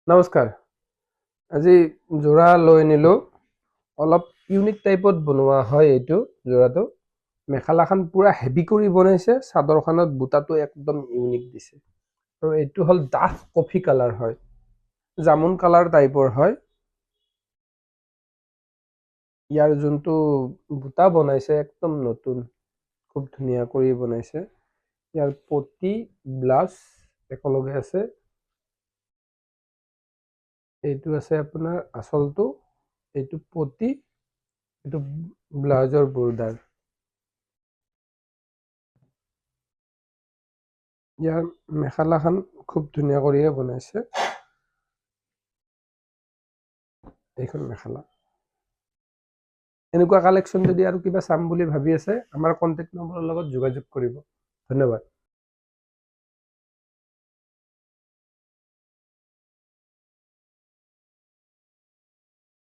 নমস্কাৰ। আজি যোৰা লৈ নিলো। অলপ ইউনিক টাইপত বনোৱা হয় এইটো যোৰাটো। মেখেলাখন পুৰা হেভি কৰি বনাইছে, চাদৰখনত বুটাটো একদম ইউনিক দিছে। আৰু এইটো হ'ল ডাঠ কফি কালাৰ হয়, জামুন কালাৰ টাইপৰ হয়। ইয়াৰ যোনটো বুটা বনাইছে একদম নতুন, খুব ধুনীয়া কৰি বনাইছে। ইয়াৰ পটি ব্লাউজ একেলগে আছে। এইটো আছে আপোনাৰ আঁচলটো, এইটো পটি, এইটো ব্লাউজৰ বৰ্ডাৰ। ইয়াৰ মেখেলাখন খুব ধুনীয়া কৰিয়ে বনাইছে। এইখন মেখেলা। এনেকুৱা কালেকশ্যন যদি আৰু কিবা চাম বুলি ভাবি আছে, আমাৰ কণ্টেক্ট নম্বৰৰ লগত যোগাযোগ কৰিব। ধন্যবাদ।